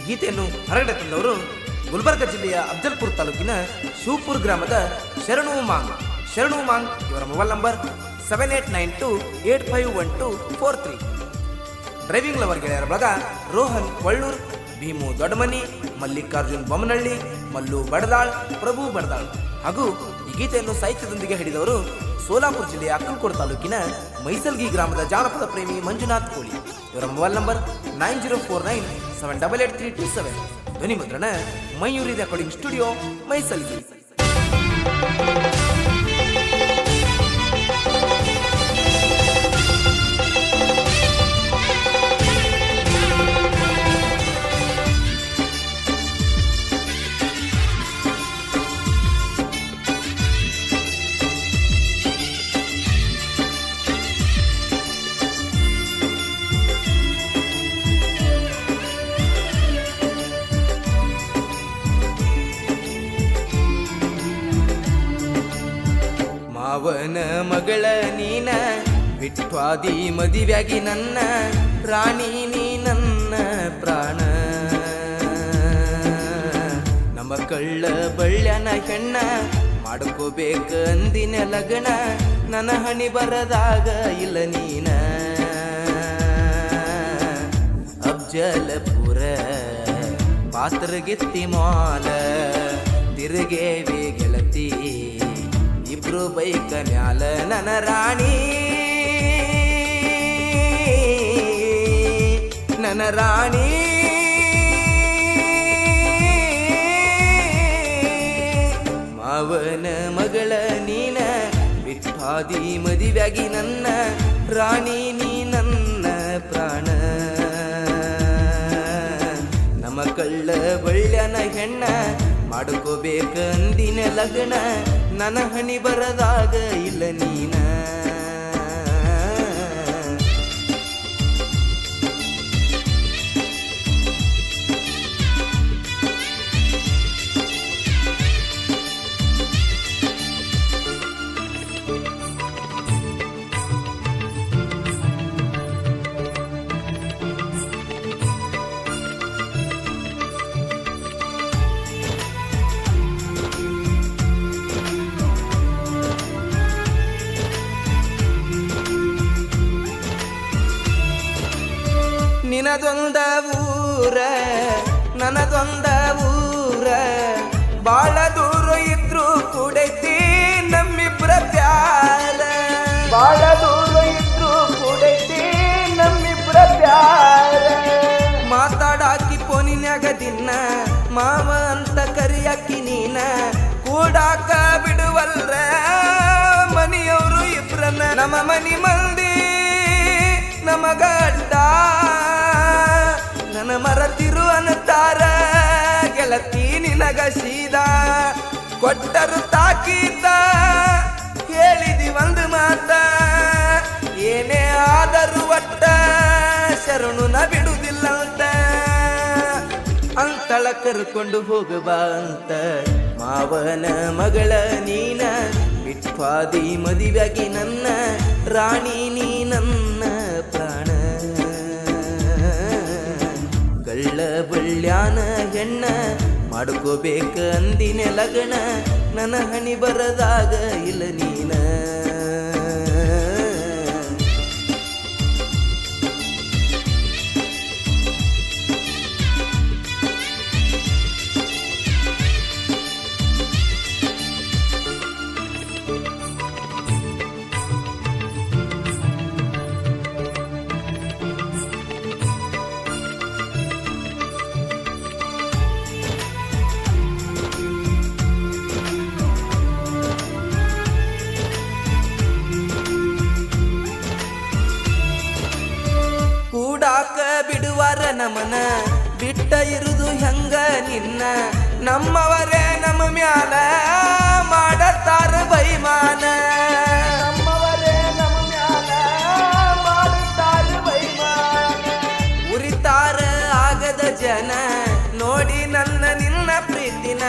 ಗೀತೆಯನ್ನು ಹೊರಗಡೆ ತಂದವರು ಗುಲ್ಬರ್ಗ ಜಿಲ್ಲೆಯ ಅಫ್ಜಲ್ಪುರ ತಾಲೂಕಿನ ಶಿವಪುರ ಗ್ರಾಮದ ಶರಣು ಮಾಂಗ್ ಇವರ ಮೊಬೈಲ್ ನಂಬರ್ 7892851243. ಡ್ರೈವಿಂಗ್ ಲವರ್ ಗೆಳೆಯರ ಬಳಗ ರೋಹನ್ ಒಳ್ಳೂರ್, ಭೀಮು ದೊಡ್ಡಮನಿ, ಮಲ್ಲಿಕಾರ್ಜುನ್ ಬೊಮ್ಮನಹಳ್ಳಿ, ಮಲ್ಲು ಬಡದಾಳ್, ಪ್ರಭು ಬಡದಾಳ್ ಹಾಗೂ ಈ ಗೀತೆಯನ್ನು ಸಾಹಿತ್ಯದೊಂದಿಗೆ ಹಿಡಿದವರು ಸೋಲಾಪುರ ಜಿಲ್ಲೆಯ ಅಕ್ಕಲಕೋಟ ತಾಲೂಕಿನ ಮೈಸಲ್ಗಿ ಗ್ರಾಮದ ಜಾನಪದ ಪ್ರೇಮಿ ಮಂಜುನಾಥ್ ಕೋಳಿ. ಇವರ ಮೊಬೈಲ್ ನಂಬರ್ 9049788327. ಧ್ವನಿ ಮುದ್ರಣ ಮಯೂರಿ ರೆಕಾರ್ಡಿಂಗ್ ಸ್ಟುಡಿಯೋ, ಮೈಸಲ್ಗಿ. ಮಾವನ ಮಗಳ ನೀನ ಬಿಟ್ವಾದಿ ಮದಿವ್ಯಾಗಿ ನನ್ನ ರಾಣಿ ನೀ ನನ್ನ ಪ್ರಾಣ. ನಮ್ಮ ಕಳ್ಳ ಬಳ್ಳ್ಯನ ಹೆಣ್ಣ ಮಾಡ್ಕೋಬೇಕ ಅಂದಿನ ಲಗ್ನ, ನನ್ನ ಹಣಿ ಬರದಾಗ ಇಲ್ಲ ನೀನ. ಅಫ್ಜಲಪುರ ಪಾತ್ರಗೆತ್ತಿ ಮಾಲ ತಿರುಗೇವಿ ಗೆಳತಿ ಇಬ್ರು ಬೈಕ ಮ್ಯಾಲ. ನನ್ನ ರಾಣಿ ನನ್ನ ರಾಣಿ ಮಾವನ ಮಗಳ ನೀನ ಬಿಟ್ಟಾದಿ ಮದಿವ್ಯಾಗಿ ನನ್ನ ರಾಣಿ ನೀ ನನ್ನ ಪ್ರಾಣ. ನಮ್ಮ ಕಳ್ಳ ಬಳ್ಳ್ಯನ ಹೆಣ್ಣ ಮಾಡ್ಕೋಬೇಕ ಅಂದಿನ ಲಗ್ನ, ನನ್ನ ಹಣಿ ಬರದಾಗ ಇಲ್ಲ ನೀನ. ನಿನದೊಂದ ಊರ ನನದೊಂದ ಊರ, ಬಾಳ ದೂರ ಇದ್ರು ಕೂಡೈತಿ ನಮ್ಮಿಬ್ರ ಪ್ಯಾರ. ಬಾಳ ದೂರ ಇದ್ರು ಕೂಡೈತಿ ನಮ್ಮಿಬ್ರ ಪ್ಯಾರ. ಮಾತಾಡಾಕಿ ಫೋನಿನ್ಯಾಗ ದಿನ ಮಾವ ಅಂತ ಕರಿಯಾಕಿ ನೀನ, ಕೂಡಾಕ ಬಿಡುವಲ್ರ ಮನಿಯವರು ಇಬ್ರನ್ನ. ನಮ್ಮ ಮನಿ ಮಂದಿ ನಮಗ ಅಡ್ಡ ನನ್ನ ಮರತಿರು ಅನ್ನತಾರ ಗೆಳತಿ ನಿನಗ ಸೀದಾ. ಕೊಟ್ಟರು ತಾಕೀತ ಹೇಳಿದಿ ಒಂದು ಮಾತ, ಏನೇ ಆದರೂ ಒಟ್ಟ ಶರಣು ನ ಬಿಡುವುದಿಲ್ಲ ಅಂತ. ಅಂತಳ ಕರ್ಕೊಂಡು ಹೋಗಬಾ ಅಂತ ಮಾವನ ಮಗಳ ನೀನ ಬಿಟ್ವಾದಿ ಮದಿವ್ಯಾಗಿ ನನ್ನ ರಾಣಿ ನೀ ನನ್ನ ಪ್ರಾಣ. ಕಳ್ಳ ಬಳ್ಳ್ಯಾನ ಹೆಣ್ಣ ಮಾಡ್ಕೋಬೇಕ ಅಂದಿನ ಲಗ್ನ, ನನ್ನ ಹಣಿ ಬರದಾಗ ಇಲ್ಲ ನೀನ. ಕೂಡಾಕ ಬಿಡುವರ ನಮನ ಬಿಟ್ಟ ಇರುದು ಹೆಂಗ ನಿನ್ನ. ನಮ್ಮವರೇ ನಮ್ಮ ಮ್ಯಾಲ ಮಾಡತಾರ ಬೈಮಾನ. ನಮ್ಮವರೇ ನಮ್ಮ ಮ್ಯಾಲ ಮಾಡತಾರ ಬೈಮಾನ. ಉರಿತಾರ ಆಗದ ಜನ ನೋಡಿ ನನ್ನ ನಿನ್ನ ಪ್ರೀತಿನ,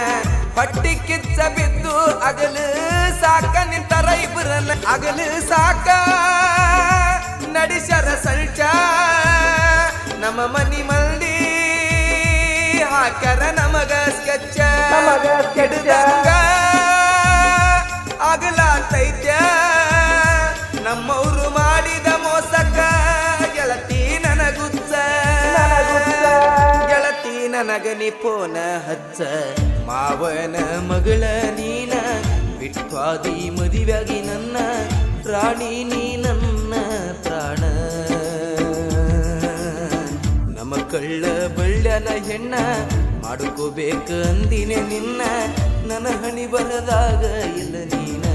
ಪಟ್ಟಿ ಕಿಚ್ಚ ಬಿದ್ದು ಅಗಲು ಸಾಕ ನಿಂತರ ಇಬ್ಬರನ್ನ. ಅಗಲು ಸಾಕ ನಡೆಸರ ಸಂಚ ನಮ್ಮ ಮನಿ ಮಂದಿ ಹಾಕ್ಯಾರ ನಮಗ ಸ್ಕೆಚ್ಚ ಹಿಡ್ದಂಗ ಆಗಲಾತೈತ್ಯ ನಮ್ಮವ್ರು ಮಾಡಿದ ಮೋಸಕ್ಕ ಗೆಳತಿ ನನಗುಚ್ಚ ಗೆಳತಿ ನನಗ ನಿಪೋನ ಹಚ್ಚ ಮಾವನ ಮಗಳ ನೀನ ಬಿಟ್ವಾದಿ ಮದುವೆಯಾಗಿ ನನ್ನ ರಾಣಿ ನೀ ನನ್ನ ಪ್ರಾಣ ನಮ್ಮ ಕಳ್ಳ ಬಳ್ಳ್ಯನ ಹೆಣ್ಣ ಮಾಡ್ಕೋಬೇಕ ಅಂದಿನೆ ನಿನ್ನ ನನ್ನ ಹಣಿ ಬರದಾಗ ಇಲ್ಲ ನೀನ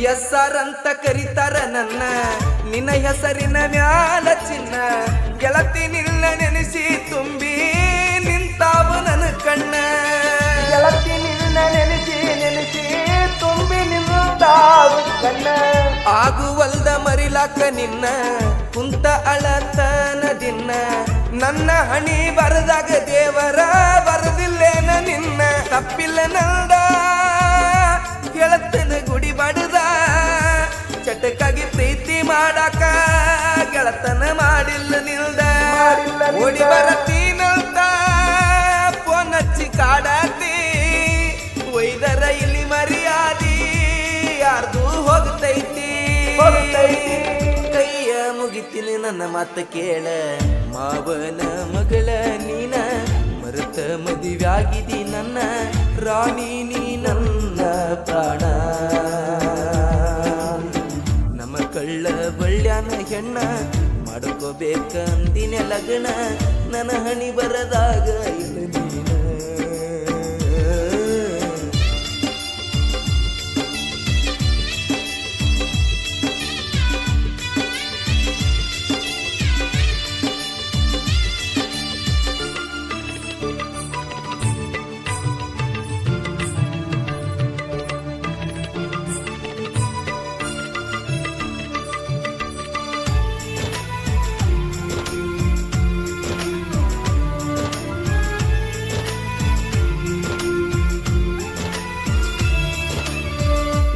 ಎಸ್ಸಾರ್ ಅಂತ ಕರೀತಾರ ನನ್ನ ನಿನ್ನ ಹೆಸರಿನ ಮ್ಯಾಲ ಚಿನ್ನ ಗೆಳತಿ ನಿನ್ನ ನೆನೆಸಿ ತುಂಬಿ ನಿಂತಾವು ನನ್ನ ಕಣ್ಣ ಗೆಳತಿ ನಿನ್ನ ನೆನೆಸಿ ತುಂಬಿ ನಿಂತಾವು ಕಣ್ಣ ಆಗುವಲ್ದ ಮರಿಲಾಕ ನಿನ್ನ ಕುಂತ ಅಳತನ ದಿನ ನನ್ನ ಹಣಿ ಬರದಾಗ ದೇವರ ಬರದಿಲ್ಲೇನ ನಿನ್ನ ತಪ್ಪಿಲ್ಲ ನಂದ ಗೆಳತನ ಗುಡಿ ಬಡದ ಚಟಕ್ಕಾಗಿ ಪ್ರೀತಿ ಮಾಡಾಕ ಗೆಳತನ ಮಾಡಿಲ್ಲ ನಿಲ್ದ ಓಡಿ ಬರತೀನಂತ ಫೋನ್ ಹಚ್ಚಿ ಕಾಡಾತಿ ಒಯ್ದರ ಇಲ್ಲಿ ಮರ್ಯಾದಿ ಯಾರ್ದು ಹೋಗ್ತೈತಿ ಕೈಯ ಮುಗಿತೀನಿ ನನ್ನ ಮಾತ ಕೇಳ ಮಾವನ ಮಗಳ ನೀನ ಮರೆತ ಮದುವೆಯಾಗಿದಿ ನನ್ನ ರಾಣಿ ನೀ ನನ್ನ ಪ್ರಾಣ ನಮ್ಮ ಕಳ್ಳ ಬಳ್ಳ್ಯಾನ ಹೆಣ್ಣ ಮಾಡ್ಕೋಬೇಕ ಅಂದಿನ ಲಗ್ನ ನನ್ನ ಹಣಿ ಬರದಾಗ ಇಲ್ಲ ನೀನ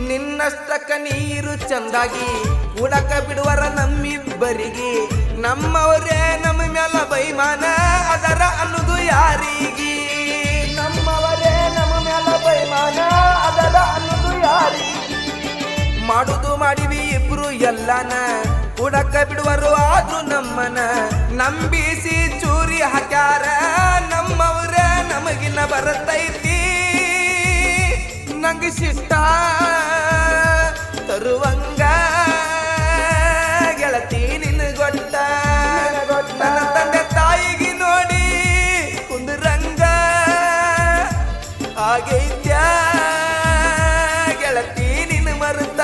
ನಿನ್ನಷ್ಟಕ್ಕ ನೀರು ಚಂದಾಗಿ ಉಡಕ ಬಿಡುವರ ನಮ್ಮಿಬ್ಬರಿಗೆ ನಮ್ಮವರೇ ನಮ್ಮ ಮ್ಯಾಲ ಬೈಮಾನ ಅದರ ಅನ್ನೋದು ಯಾರಿಗೆ ನಮ್ಮವರೇ ನಮ್ಮ ಮ್ಯಾಲ ಬೈಮಾನ ಅದರ ಅನ್ನೋದು ಯಾರಿಗೆ ಮಾಡುದು ಮಾಡಿವಿ ಇಬ್ರು ಎಲ್ಲಾನ ಉಡಕ ಬಿಡುವರು ಆದ್ರೂ ನಮ್ಮನ ನಂಬಿಸಿ ಚೂರಿ ಹಾಕ್ಯಾರ ನಮ್ಮವರೇ ನಮಗಿನ್ನ ಬರತೈತಿ ನಂಗೆ ಶಿಷ್ಟ ತರುವಂಗ ಗೆಳತಿ ನಿನ್ನ ಗೊಟ್ಟ ನನ್ನ ತಂದೆ ತಾಯಿಗೆ ನೋಡಿ ಕುಂದ್ರಂಗ ಆಗೈತ್ಯ ಗೆಳತಿ ನಿನ್ನ ಮರುತ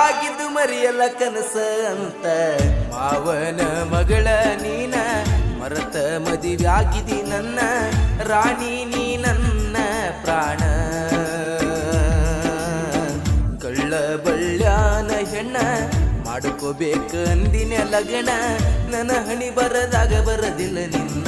ಆಗಿದ್ದು ಮರಿಯಲ್ಲ ಕನಸ ಅಂತ ಮಾವನ ಮಗಳ ನೀನ ಮರತ ಮದುವೆಯಾಗಿದಿ ನನ್ನ ರಾಣಿ ನೀ ನನ್ನ ಪ್ರಾಣ ಕಳ್ಳ ಬಳ್ಳ್ಯಾನ ಹೆಣ್ಣ ಮಾಡ್ಕೋಬೇಕ ಅಂದಿನ ಲಗ್ನ ನನ್ನ ಹಣಿ ಬರದಾಗ ಬರದಿಲ್ಲ ನಿನ್ನ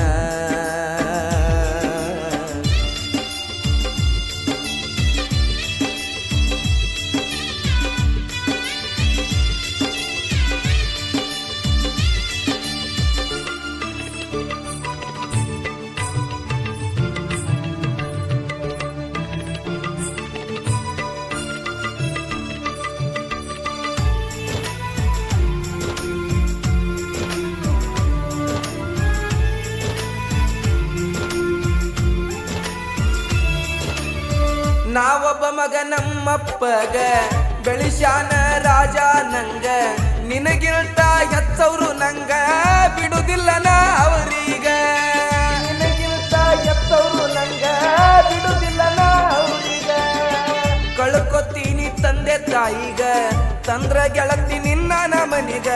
ನಾವೊಬ್ಬ ಮಗ ನಮ್ಮಪ್ಪಗ ಬೆಳಿಶಾನ ರಾಜ ನಂಗ ನಿನಗಿಲ್ತ ಹೆಚ್ಚವ್ರು ನಂಗ ಬಿಡುದಿಲ್ಲ ನಾ ಅವರೀಗ ನಿನಗಿಲ್ತ ಹೆಚ್ಚವ್ರು ನಂಗ ಬಿಡುದಿಲ್ಲ ನಾ ಅವರೀಗ ಕಳ್ಕೊತೀನಿ ತಂದೆ ತಾಯಿಗ ತಂದ್ರ ಗೆಳತಿ ನಿನ್ನ ಮನಿಗ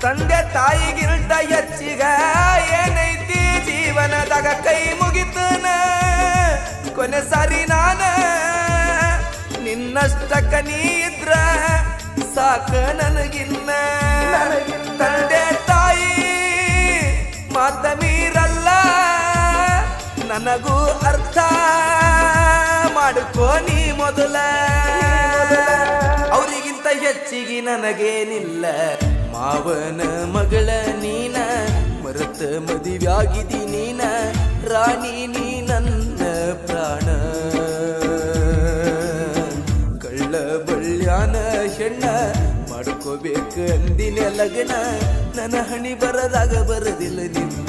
ತಂದೆ ತಾಯಿಗಿಲ್ಟ ಹೆಚ್ಚಿಗ ಏನೈತಿ ಜೀವನದಾಗ ಕೈ ಮುಗಿತನ ಕೊನೆ ಸಾರಿ ನಾನ ನಿನ್ನಷ್ಟಕ್ಕ ನೀ ಇದ್ರ ಸಾಕ ನನಗಿನ್ನ ತಂದೆ ತಾಯಿ ಮಾತ ಮೀರಲ್ಲ ನನಗೂ ಅರ್ಥ ಮಾಡ್ಕೋ ನೀ ಮೊದಲ ಅವರಿಗಿಂತ ಹೆಚ್ಚಿಗೆ ನನಗೇನಿಲ್ಲ ಮಾವನ ಮಗಳ ನೀನ ಮರತ ಮದುವ್ಯಾಗಿದಿ ನೀನ ರಾಣಿ ನೀ ನನ್ನ ಪ್ರಾಣ ಕಳ್ಳ ಬಳ್ಳ್ಯಾನ ಹೆಣ್ಣ ಮಾಡ್ಕೋಬೇಕು ಅಂದಿನ ಲಗ್ನ ನನ್ನ ಹಣಿ ಬರದಾಗ ಬರದಿಲ್ಲ ನಿನ್ನ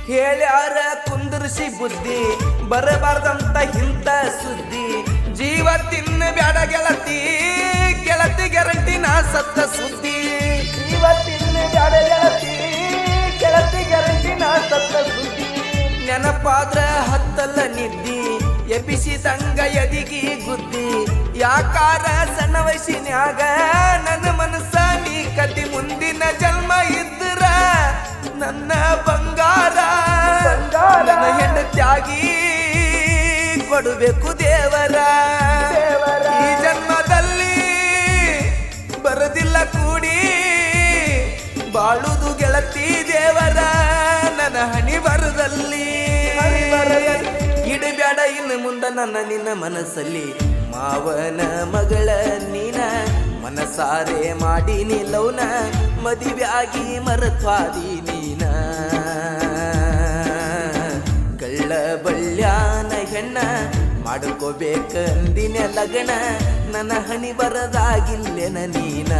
ಹೇಳ್ಯಾರ ಕುಂದರ್ಸಿ ಬುದ್ಧಿ ಬರಬಾರ್ದಂತ ಇಂತ ಸುದ್ದಿ ಜೀವ ತಿನ್ನ ಬ್ಯಾಡ ಗೆಳತಿ ಗೆಳತಿ ಗ್ಯಾರಂಟಿ ನಾ ಸತ್ತ ಸುದ್ದಿ ಜೀವ ತಿನ್ನ ಬ್ಯಾಡ ಗೆಳತಿ ಗೆಳತಿ ಗ್ಯಾರಂಟಿ ನಾ ಸತ್ತ ಸುದ್ದಿ ನೆನಪಾದ್ರ ಹತ್ತಲ್ಲ ನಿದ್ದಿ ಎಬ್ಬಿಸಿದಂಗ ಎದಿಗಿ ಗುದ್ದಿ ಯಾಕಾರ ಸಣ್ಣ ವಯಸ್ಸಿನ್ಯಾಗ ನನ್ನ ಮನಸ್ಸ ನೀ ಕತಿ ಮುಂದಿನ ಜನ್ಮ ಇದ್ರ ನನ್ನ ಬಂಗಾರ ನನ್ನ ಹೆಂಡತಿಯಾಗಿ ಕೊಡಬೇಕು ದೇವರ ಈ ಜನ್ಮದಲ್ಲಿ ಬರದಿಲ್ಲ ಕೂಡಿ ಬಾಳುದು ಗೆಳತಿ ದೇವರ ನನ್ನ ಹಣಿ ಬರದಲ್ಲಿ ಇಡಬ್ಯಾಡ ಇನ್ನು ಮುಂದ ನನ್ನ ನಿನ್ನ ಮನಸ್ಸಲ್ಲಿ ಮಾವನ ಮಗಳ ನೀನ ಮನಸಾರೆ ಮಾಡಿ ನಿಲ್ಲೌನ ಮದುವೆಯಾಗಿ ಮರತ್ವಾದಿ ನೀನ ಕಳ್ಳ ಬಳ್ಳ್ಯಾನ ಹೆಣ್ಣ ಮಾಡ್ಕೋಬೇಕ ಅಂದಿನ ಲಗ್ನ ನನ್ನ ಹಣಿ ಬರದಾಗಿಲ್ಲೆನ ನೀನ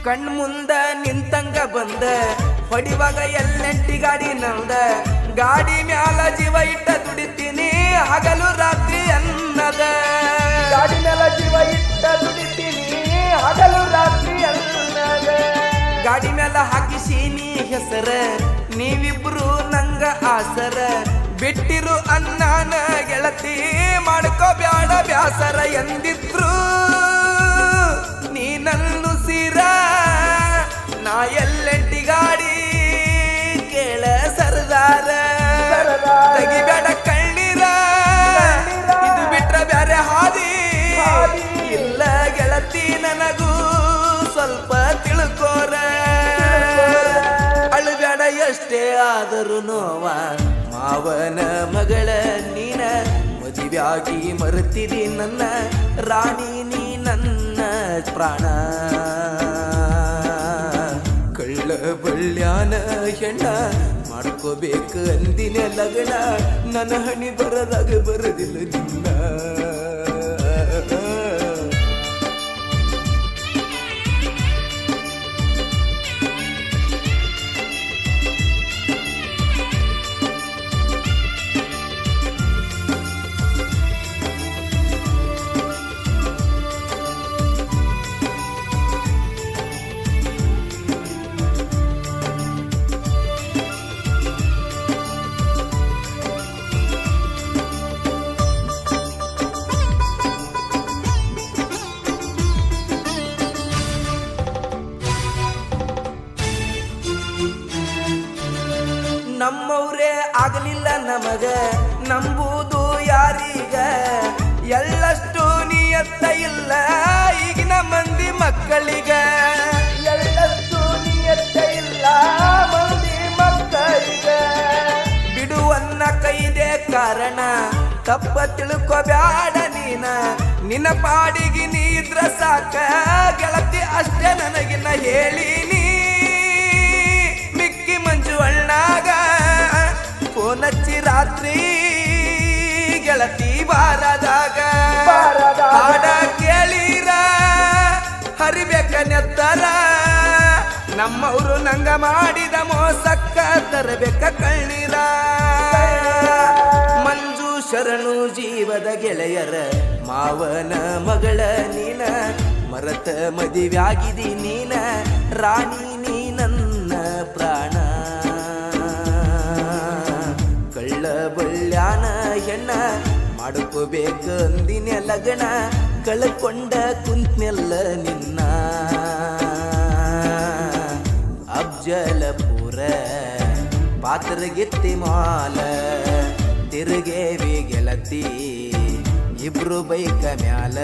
ಕಣ್ ಮುಂದ ನಿಂತಂಗ ಬಂದ ಹೊಡಿವಾಗ ಎಲ್ಲೆಂಟಿ ಗಾಡಿ ನಂದ ಗಾಡಿ ಮ್ಯಾಲ ಜೀವ ಇಟ್ಟ ದುಡಿತೀನಿ ಹಗಲು ರಾತ್ರಿ ಅನ್ನದ ಗಾಡಿ ಮ್ಯಾಲ ಜೀವ ಇಟ್ಟ ದುಡಿತೀನಿ ಹಗಲು ರಾತ್ರಿ ಅನ್ನದ ಗಾಡಿ ಮ್ಯಾಲ ಹಾಕಿಸೀನಿ ಹೆಸರ ನೀವಿಬ್ರು ನಂಗ ಆಸರ ಬಿಟ್ಟಿರು ಅನ್ನಾನ ಗೆಳತಿ ಮಾಡ್ಕೋ ಬ್ಯಾಡ ಬ್ಯಾಸರ ಎಂದಿದ್ರು ನೀನನ್ನು ಸೀರ ನಾ ಎಲ್ಲೆಂಟಿ ಗಾಡಿ ಕೇಳ ಸರದಾರ ತೆಗಿಬೇಡ ಕಣ್ಣೀರ ಇದು ಬಿಟ್ರ ಬ್ಯಾರೆ ಹಾದಿ ಇಲ್ಲ ಗೆಳತಿ ನನಗೂ ಸ್ವಲ್ಪ ತಿಳ್ಕೋರ ಅಳುಬೇಡ ಎಷ್ಟೇ ಆದರೂ ನೋವ ಮಾವನ ಮಗಳ ನೀನ ಮದುವೆಯಾಗಿ ಮರೆತಿದಿ ನನ್ನ ರಾಣಿ ನೀ ನನ್ನ ಪ್ರಾಣ ಕಳ್ಳ ಬಳ್ಳ್ಯಾನ ಹೆಣ್ಣ ಮಾಡ್ಕೋಬೇಕು ಅಂದಿನ ಲಗ್ನ ನನ್ನ ಹಣಿ ಬರದಾಗ ಬರದಿಲ್ಲ ನಿನ್ನ ನಮ್ಮವ್ರೇ ಆಗಲಿಲ್ಲ ನಮಗ ನಂಬುವುದು ಯಾರೀಗ ಎಳ್ಳಷ್ಟು ನಿಯತ್ತ ಇಲ್ಲ ಈಗಿನ ಮಂದಿ ಮಕ್ಕಳಿಗ ಎಳ್ಳಷ್ಟು ನಿಯತ್ತ ಇಲ್ಲ ಮಂದಿ ಮಕ್ಕಳಿಗ ಬಿಡುವನ್ನ ಕೈದೆ ಕಾರಣ ತಪ್ಪ ತಿಳ್ಕೊಬ್ಯಾಡ ನೀನ ನಿನ್ನ ಪಾಡಿಗೆ ನೀ ಇದ್ರ ಸಾಕ ಗೆಳತಿ ಅಷ್ಟೇ ನನಗಿನ್ನ ಹೇಳೀನಿ ಮಿಕ್ಕಿ ಮಂಜು ಅಣ್ಣಾಗ ಫೋನ್ ಹಚ್ಚಿ ರಾತ್ರಿ ಗೆಳತಿ ಬಾರದಾಗ ಹಾಡ ಕೇಳಿರ ಹರಿಬೇಕ ನೆತ್ತರ ನಮ್ಮವರು ನಂಗ ಮಾಡಿದ ಮೋಸಕ್ಕ ತರಬೇಕ ಕಳ್ಳೀರ ಮಂಜು ಶರಣು ಜೀವದ ಗೆಳೆಯರ ಮಾವನ ಮಗಳ ನೀನ ಮರತ ಮದುವ್ಯಾಗಿದಿ ನೀನ ರಾಣಿ ನೀ ನನ್ನ ಪ್ರಾಣ ಕಳ್ಳ ಬಳ್ಳ್ಯಾನ ಹೆಣ್ಣ ಮಾಡ್ಕೋಬೇಕು ಅಂದಿನ ಲಗಣ ಕಳ್ಕೊಂಡ ಕುಂತ್ನೆಲ್ಲ ನಿನ್ನ ಅಫ್ಜಲಪುರ ಪಾತ್ರಗಿತ್ತಿ ಮಾಲ ತಿರುಗೇವಿ ಗೆಳತಿ ಇಬ್ರು ಬೈಕ ಮ್ಯಾಲ